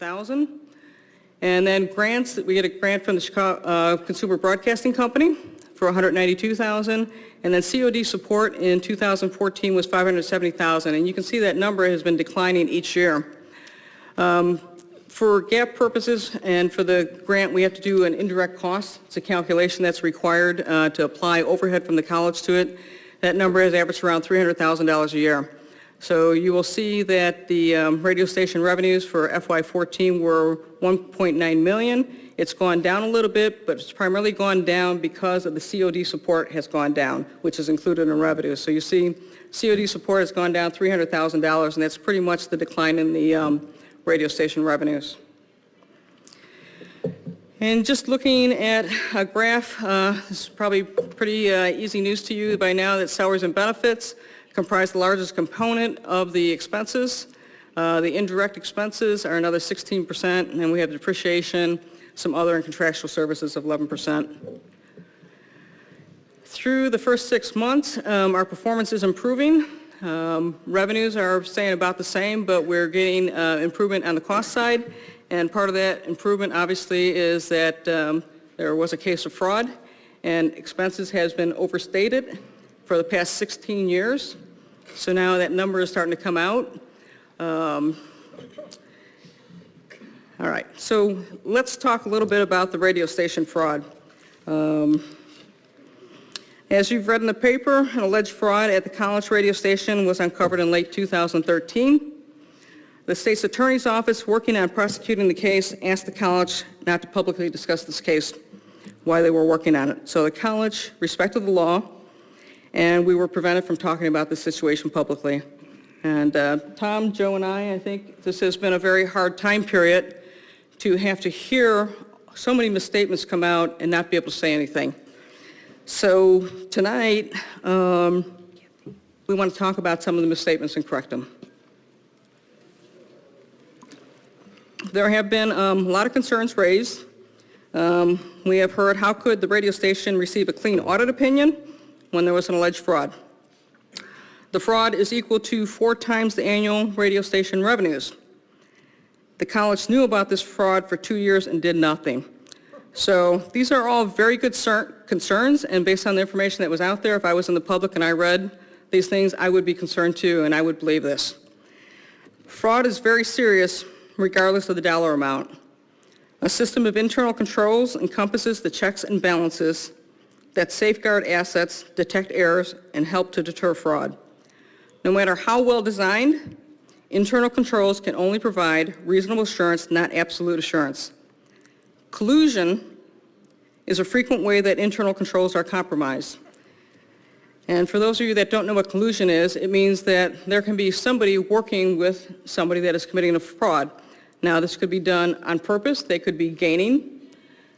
$1,000. And then grants, we get a grant from the Chicago Consumer Broadcasting Company for $192,000. And then COD support in 2014 was $570,000. And you can see that number has been declining each year. For GAAP purposes and for the grant, we have to do an indirect cost. It's a calculation that's required to apply overhead from the college to it. That number has averaged around $300,000 a year. So you will see that the radio station revenues for FY14 were $1.9 million. It's gone down a little bit, but it's primarily gone down because of the COD support has gone down, which is included in revenue. So you see COD support has gone down $300,000, and that's pretty much the decline in the radio station revenues. And just looking at a graph, this is probably pretty easy news to you by now that salaries and benefits comprise the largest component of the expenses. The indirect expenses are another 16%, and then we have depreciation, some other and contractual services of 11%. Through the first 6 months, our performance is improving. Revenues are staying about the same, but we're getting improvement on the cost side. And part of that improvement, obviously, is that there was a case of fraud, and expenses has been overstated for the past 16 years. So now that number is starting to come out. All right, so let's talk a little bit about the radio station fraud. As you've read in the paper, an alleged fraud at the college radio station was uncovered in late 2013. The state's attorney's office, working on prosecuting the case, asked the college not to publicly discuss this case while they were working on it. So the college respected the law, and we were prevented from talking about this situation publicly. And Tom, Joe, and I think this has been a very hard time period to have to hear so many misstatements come out and not be able to say anything. So tonight, we want to talk about some of the misstatements and correct them. There have been a lot of concerns raised. We have heard, how could the radio station receive a clean audit opinion when there was an alleged fraud? The fraud is equal to 4 times the annual radio station revenues. The college knew about this fraud for 2 years and did nothing. So these are all very good concerns, and based on the information that was out there, if I was in the public and I read these things, I would be concerned too, and I would believe this. Fraud is very serious regardless of the dollar amount. A system of internal controls encompasses the checks and balances that safeguard assets, detect errors, and help to deter fraud. No matter how well designed, internal controls can only provide reasonable assurance, not absolute assurance. Collusion is a frequent way that internal controls are compromised. And for those of you that don't know what collusion is, it means that there can be somebody working with somebody that is committing a fraud. Now, this could be done on purpose. They could be gaining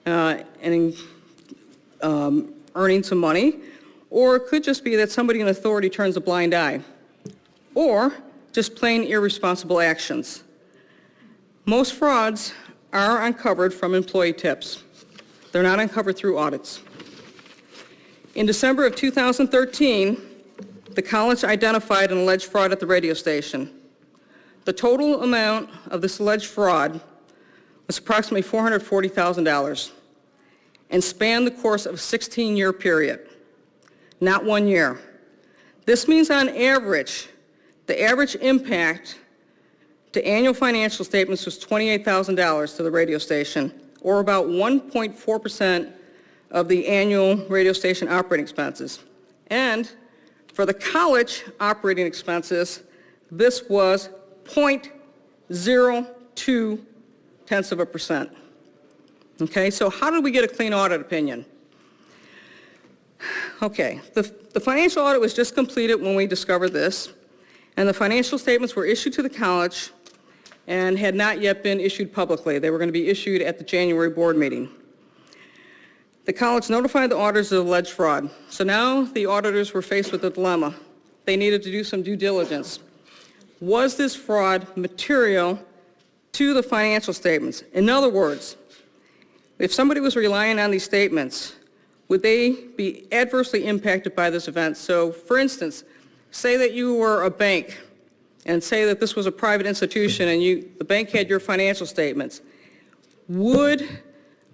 and earning some money, or it could just be that somebody in authority turns a blind eye, or just plain irresponsible actions. Most frauds are uncovered from employee tips. They're not uncovered through audits. In December of 2013, the college identified an alleged fraud at the radio station. The total amount of this alleged fraud was approximately $440,000 and spanned the course of a 16-year period, not 1 year. This means on average, the average impact to annual financial statements was $28,000 to the radio station, or about 1.4% of the annual radio station operating expenses. And for the college operating expenses, this was 0.02%. Okay, so how did we get a clean audit opinion? Okay, the financial audit was just completed when we discovered this, and the financial statements were issued to the college and had not yet been issued publicly. They were going to be issued at the January board meeting. The college notified the auditors of the alleged fraud. So now the auditors were faced with a dilemma. They needed to do some due diligence. Was this fraud material to the financial statements? In other words, if somebody was relying on these statements, would they be adversely impacted by this event? So, for instance, say that you were a bank and say that this was a private institution and the bank had your financial statements, would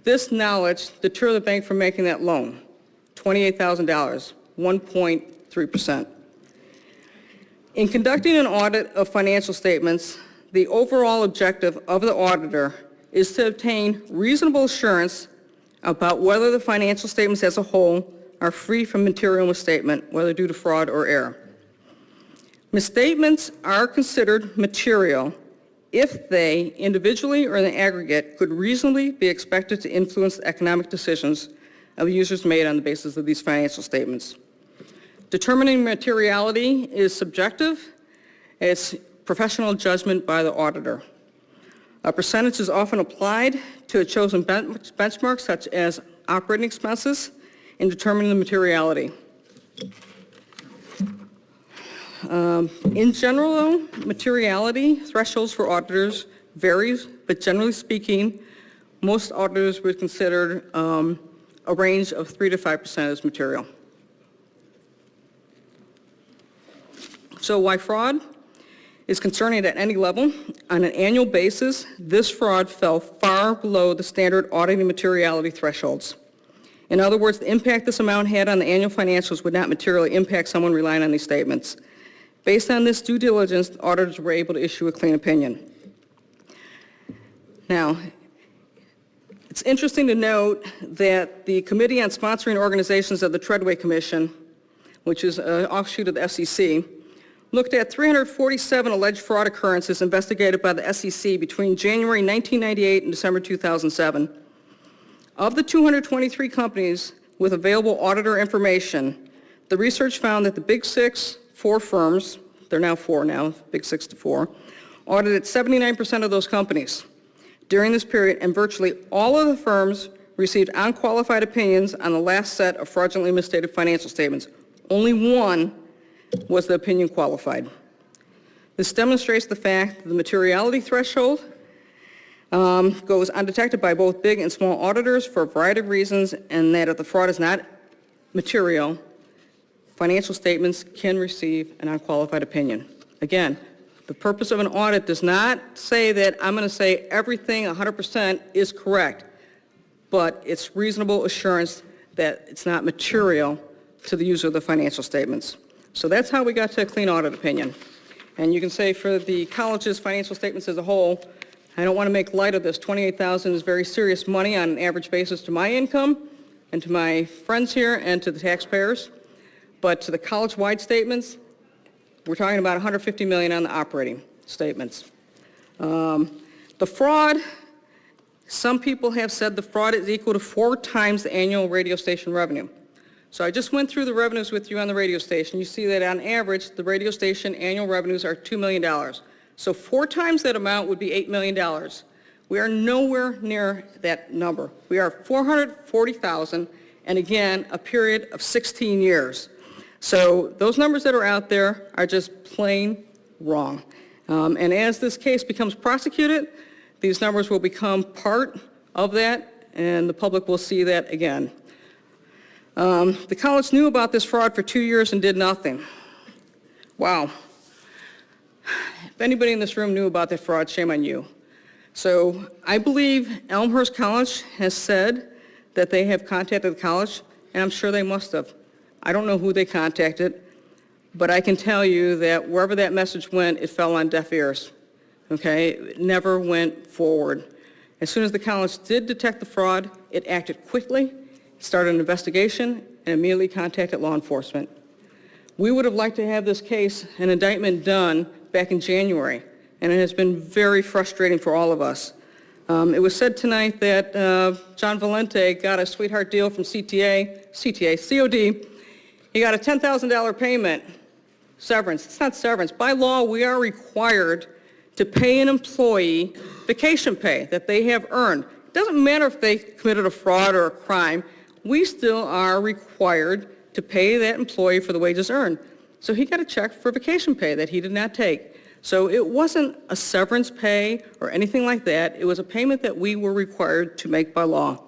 this knowledge deter the bank from making that loan? $28,000, 1.3%. In conducting an audit of financial statements, the overall objective of the auditor is to obtain reasonable assurance about whether the financial statements as a whole are free from material misstatement, whether due to fraud or error. Misstatements are considered material if they, individually or in the aggregate, could reasonably be expected to influence the economic decisions of users made on the basis of these financial statements. Determining materiality is subjective. It's professional judgment by the auditor. A percentage is often applied to a chosen benchmark, such as operating expenses, in determining the materiality. In general, though, materiality thresholds for auditors varies, but generally speaking, most auditors would consider a range of 3 to 5% as material. So why fraud is concerning at any level? On an annual basis, this fraud fell far below the standard auditing materiality thresholds. In other words, the impact this amount had on the annual financials would not materially impact someone relying on these statements. Based on this due diligence, the auditors were able to issue a clean opinion. Now, it's interesting to note that the Committee on Sponsoring Organizations of the Treadway Commission, which is an offshoot of the SEC, looked at 347 alleged fraud occurrences investigated by the SEC between January 1998 and December 2007. Of the 223 companies with available auditor information, the research found that the Big Six, 4 firms, they're now 4 now, Big Six to 4, audited 79% of those companies during this period, and virtually all of the firms received unqualified opinions on the last set of fraudulently misstated financial statements. Only one was the opinion qualified. This demonstrates the fact that the materiality threshold goes undetected by both big and small auditors for a variety of reasons, and that if the fraud is not material, financial statements can receive an unqualified opinion. Again, the purpose of an audit does not say that I'm going to say everything 100% is correct, but it's reasonable assurance that it's not material to the user of the financial statements. So that's how we got to a clean audit opinion. And you can say for the college's financial statements as a whole, I don't want to make light of this. $28,000 is very serious money on an average basis to my income and to my friends here and to the taxpayers. But to the college-wide statements, we're talking about $150 million on the operating statements. The fraud, some people have said the fraud is equal to 4 times the annual radio station revenue. So I just went through the revenues with you on the radio station. You see that on average, the radio station annual revenues are $2 million. So 4 times that amount would be $8 million. We are nowhere near that number. We are $440,000, and again, a period of 16 years. So those numbers that are out there are just plain wrong. And as this case becomes prosecuted, these numbers will become part of that, and the public will see that again. The college knew about this fraud for 2 years and did nothing. Wow. If anybody in this room knew about that fraud, shame on you. So I believe Elmhurst College has said that they have contacted the college, and I'm sure they must have. I don't know who they contacted, but I can tell you that wherever that message went, it fell on deaf ears. Okay? It never went forward. As soon as the college did detect the fraud, it acted quickly, started an investigation, and immediately contacted law enforcement. We would have liked to have this case, an indictment done back in January, and it has been very frustrating for all of us. It was said tonight that John Valente got a sweetheart deal from COD. He got a $10,000 payment, severance. It's not severance. By law, we are required to pay an employee vacation pay that they have earned. It doesn't matter if they committed a fraud or a crime. We still are required to pay that employee for the wages earned. So he got a check for vacation pay that he did not take. So it wasn't a severance pay or anything like that. It was a payment that we were required to make by law.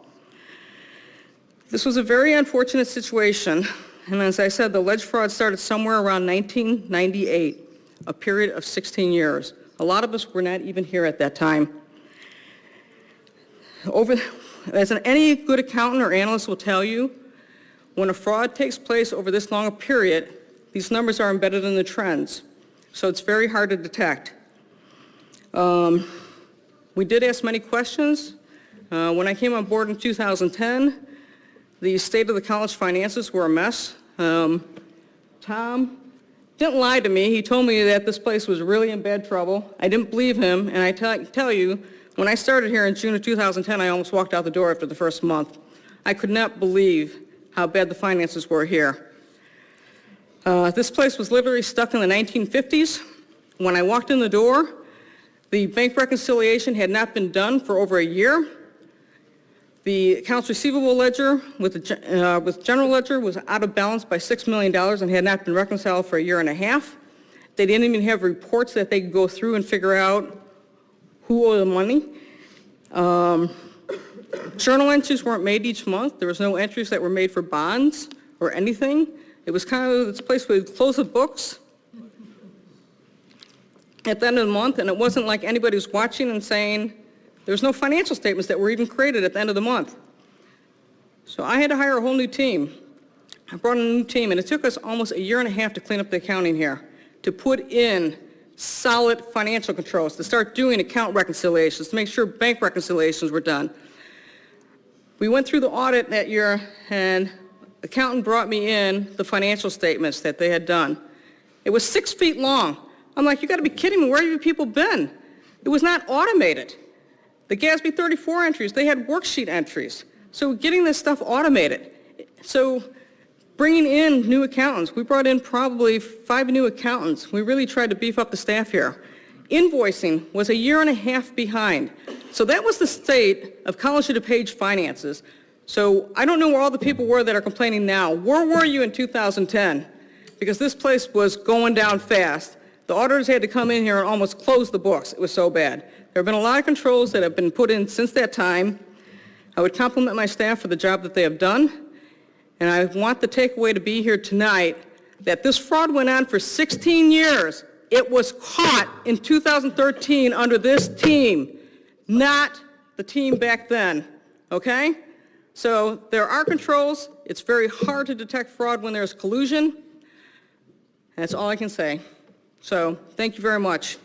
This was a very unfortunate situation, and as I said, the alleged fraud started somewhere around 1998. a period of 16 years. A lot of us were not even here at that time. As any good accountant or analyst will tell you, when a fraud takes place over this long a period, these numbers are embedded in the trends, so it's very hard to detect. We did ask many questions. When I came on board in 2010, the state of the college finances were a mess. Tom didn't lie to me. He told me that this place was really in bad trouble. I didn't believe him, and I tell you, when I started here in June of 2010, I almost walked out the door after the first month. I could not believe how bad the finances were here. This place was literally stuck in the 1950s. When I walked in the door, the bank reconciliation had not been done for over a year. The accounts receivable ledger with general ledger was out of balance by $6 million and had not been reconciled for a year and a half. They didn't even have reports that they could go through and figure out who owed the money. Journal entries weren't made each month. There was no entries that were made for bonds or anything. It was kind of this place where we'd close the books at the end of the month, and it wasn't like anybody was watching and saying, there's no financial statements that were even created at the end of the month. So I had to hire a whole new team. I brought in a new team, and it took us almost a year and a half to clean up the accounting here, to put in solid financial controls, to start doing account reconciliations, to make sure bank reconciliations were done. We went through the audit that year, and the accountant brought me in the financial statements that they had done. It was 6 feet long. I'm like, you got to be kidding me. Where have you people been? It was not automated. The GASB 34 entries, they had worksheet entries. So getting this stuff automated. So bringing in new accountants. We brought in probably 5 new accountants. We really tried to beef up the staff here. Invoicing was a year and a half behind. So that was the state of College of DuPage finances. So I don't know where all the people were that are complaining now. Where were you in 2010? Because this place was going down fast. The auditors had to come in here and almost close the books. It was so bad. There have been a lot of controls that have been put in since that time. I would compliment my staff for the job that they have done. And I want the takeaway to be here tonight that this fraud went on for 16 years. It was caught in 2013 under this team, not the team back then, okay? So there are controls. It's very hard to detect fraud when there's collusion. That's all I can say. So thank you very much.